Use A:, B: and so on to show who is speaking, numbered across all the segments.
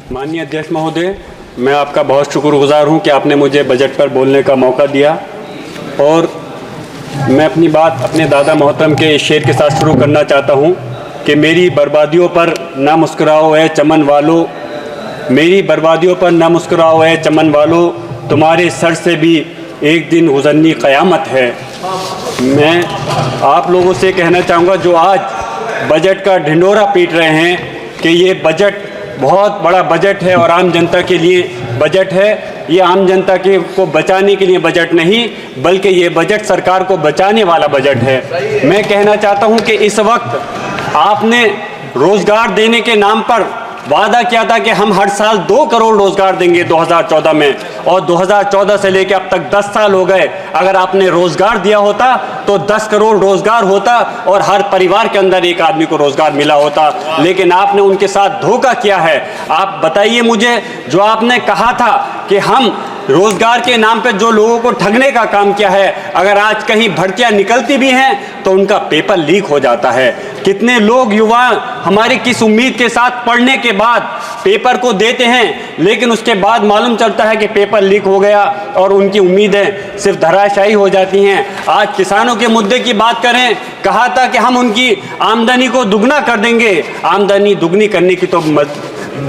A: माननीय अध्यक्ष महोदय, मैं आपका बहुत शुक्रगुजार हूं कि आपने मुझे बजट पर बोलने का मौका दिया और मैं अपनी बात अपने दादा मोहतरम के शेर के साथ शुरू करना चाहता हूं कि मेरी बर्बादियों पर ना मुस्कुराओ ऐ चमन वालों, मेरी बर्बादियों पर ना मुस्कुराओ ऐ चमन वालों, तुम्हारे सर से भी एक दिन गुज़रनी क़यामत है। मैं आप लोगों से कहना चाहूँगा जो आज बजट का ढिंढोरा पीट रहे हैं कि ये बजट बहुत बड़ा बजट है और आम जनता के लिए बजट है, ये आम जनता के को बचाने के लिए बजट नहीं बल्कि ये बजट सरकार को बचाने वाला बजट है। मैं कहना चाहता हूँ कि इस वक्त आपने रोज़गार देने के नाम पर वादा किया था कि हम हर साल 2 करोड़ रोज़गार देंगे 2014 में, और 2014 से लेकर अब तक 10 साल हो गए। अगर आपने रोज़गार दिया होता तो 10 करोड़ रोज़गार होता और हर परिवार के अंदर एक आदमी को रोज़गार मिला होता, लेकिन आपने उनके साथ धोखा किया है। आप बताइए मुझे, जो आपने कहा था कि हम रोज़गार के नाम पे जो लोगों को ठगने का काम किया है, अगर आज कहीं भर्तियां निकलती भी हैं तो उनका पेपर लीक हो जाता है। कितने लोग युवा हमारी किस उम्मीद के साथ पढ़ने के बाद पेपर को देते हैं, लेकिन उसके बाद मालूम चलता है कि पेपर लीक हो गया और उनकी उम्मीदें सिर्फ धराशायी हो जाती हैं। आज किसानों के मुद्दे की बात करें, कहा था कि हम उनकी आमदनी को दुगना कर देंगे। आमदनी दुगनी करने की तो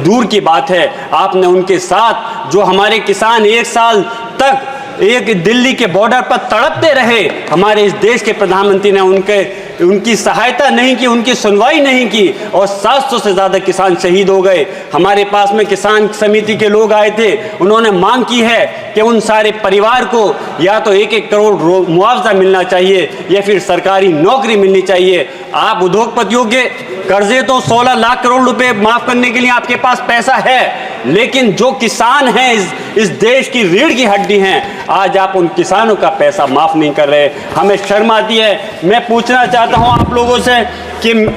A: दूर की बात है, आपने उनके साथ जो हमारे किसान 1 साल तक एक दिल्ली के बॉर्डर पर तड़पते रहे, हमारे इस देश के प्रधानमंत्री ने उनकी सहायता नहीं की, उनकी सुनवाई नहीं की और 700 से ज़्यादा किसान शहीद हो गए। हमारे पास में किसान समिति के लोग आए थे, उन्होंने मांग की है कि उन सारे परिवार को या तो 1-1 करोड़ मुआवजा मिलना चाहिए या फिर सरकारी नौकरी मिलनी चाहिए। आप उद्योगपतियों के कर्जे तो 16 लाख करोड़ रुपए माफ़ करने के लिए आपके पास पैसा है, लेकिन जो किसान हैं इस देश की रीढ़ की हड्डी हैं, आज आप उन किसानों का पैसा माफ़ नहीं कर रहे। हमें शर्म आती है। मैं पूछना चाहता हूं आप लोगों से कि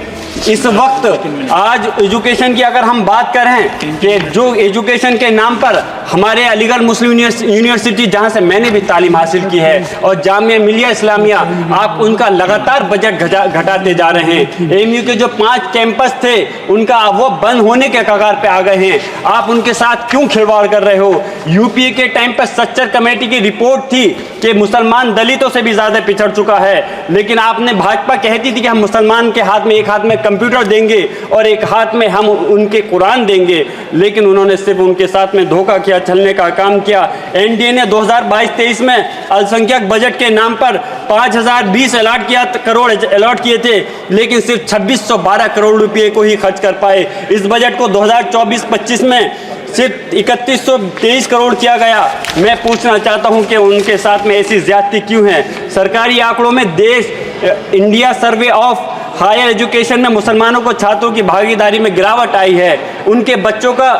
A: इस वक्त आज एजुकेशन की अगर हम बात करें कि जो एजुकेशन के नाम पर हमारे अलीगढ़ मुस्लिम यूनिवर्सिटी, जहां से मैंने भी तालीम हासिल की है, और जामिया मिलिया इस्लामिया, आप उनका लगातार बजट घटाते जा रहे हैं। एएमयू के जो 5 कैंपस थे उनका वो बंद होने के कगार पे आ गए हैं। आप उनके साथ क्यों खिलवाड़ कर रहे हो? यूपीए के टाइम पर सच्चर कमेटी की रिपोर्ट थी कि मुसलमान दलितों से भी ज़्यादा पिछड़ चुका है, लेकिन आपने भाजपा कहती थी कि हम मुसलमान के हाथ में एक हाथ में कंप्यूटर देंगे और एक हाथ में हम उनके कुरान देंगे, लेकिन उन्होंने सिर्फ उनके साथ में धोखा किया, छलने का काम किया। एनडीए ने 2022-23 में अल्पसंख्यक बजट के नाम पर 5020 करोड़ अलॉट किए थे, लेकिन सिर्फ 2612 करोड़ रुपये को ही खर्च कर पाए। इस बजट को 2024-25 में सिर्फ 3123 करोड़ किया गया। मैं पूछना चाहता हूं कि उनके साथ में ऐसी ज्यादती क्यों है? सरकारी आंकड़ों में India survey of higher education में मुसलमानों को छात्रों की भागीदारी में गिरावट आई है। उनके बच्चों का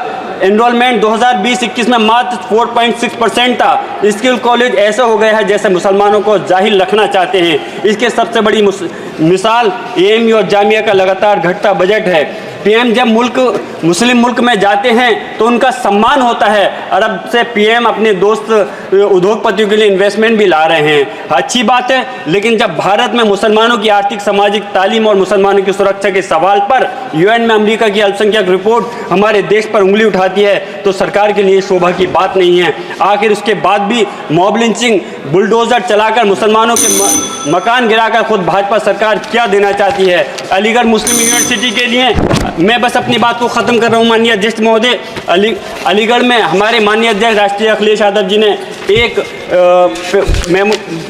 A: एनरोलमेंट 2020-21 में मात्र 4.6% था। स्किल कॉलेज ऐसा हो गया है जैसे मुसलमानों को जाहिल रखना चाहते हैं। इसके सबसे बड़ी मिसाल एएमयू और जामिया का लगातार घटता बजट है। पीएम जब मुस्लिम मुल्क में जाते हैं तो उनका सम्मान होता है। अरब से पीएम अपने दोस्त उद्योगपतियों के लिए इन्वेस्टमेंट भी ला रहे हैं, अच्छी बात है, लेकिन जब भारत में मुसलमानों की आर्थिक, सामाजिक, तालीम और मुसलमानों की सुरक्षा के सवाल पर यूएन में अमेरिका की अल्पसंख्यक रिपोर्ट हमारे देश पर उंगली उठाती है तो सरकार के लिए शोभा की बात नहीं है। आखिर उसके बाद भी मॉब लिंचिंग, बुलडोजर चलाकर मुसलमानों के मकान गिराकर खुद भाजपा सरकार क्या देना चाहती है? अलीगढ़ मुस्लिम यूनिवर्सिटी के लिए मैं बस अपनी बात को ख़त्म कर रहा हूँ। माननीय अध्यक्ष महोदय, अलीगढ़ में हमारे माननीय अध्यक्ष राष्ट्रीय अखिलेश यादव जी ने एक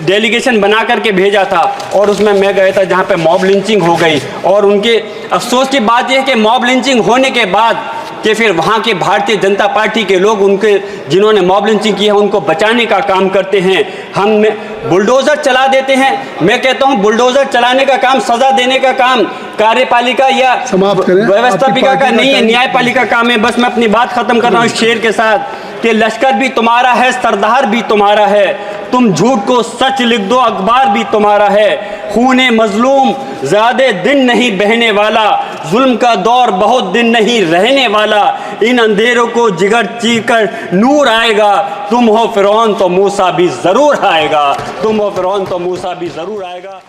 A: डेलीगेशन बना करके भेजा था और उसमें मैं गया था जहाँ पे मॉब लिंचिंग हो गई, और उनके अफसोस की बात यह है कि मॉब लिंचिंग होने के बाद कि फिर वहाँ के भारतीय जनता पार्टी के लोग उनके जिन्होंने मॉब लिंचिंग की है उनको बचाने का काम करते हैं। हम बुलडोज़र चला देते हैं। मैं कहता हूँ बुलडोज़र चलाने का काम, सज़ा देने का काम कार्यपालिका या व्यवस्थापिका का नहीं है, न्यायपालिका काम है। बस मैं अपनी बात ख़त्म कर रहा हूँ इस शेर के साथ कि लश्कर भी तुम्हारा है, सरदार भी तुम्हारा है, तुम झूठ को सच लिख दो, अखबार भी तुम्हारा है। खूने मजलूम ज़्यादा दिन नहीं बहने वाला, जुल्म का दौर बहुत दिन नहीं रहने वाला, इन अंधेरों को जिगर चीर कर नूर आएगा, तुम हो फिरौन तो मूसा भी ज़रूर आएगा, तुम हो फिरौन तो मूसा भी ज़रूर आएगा।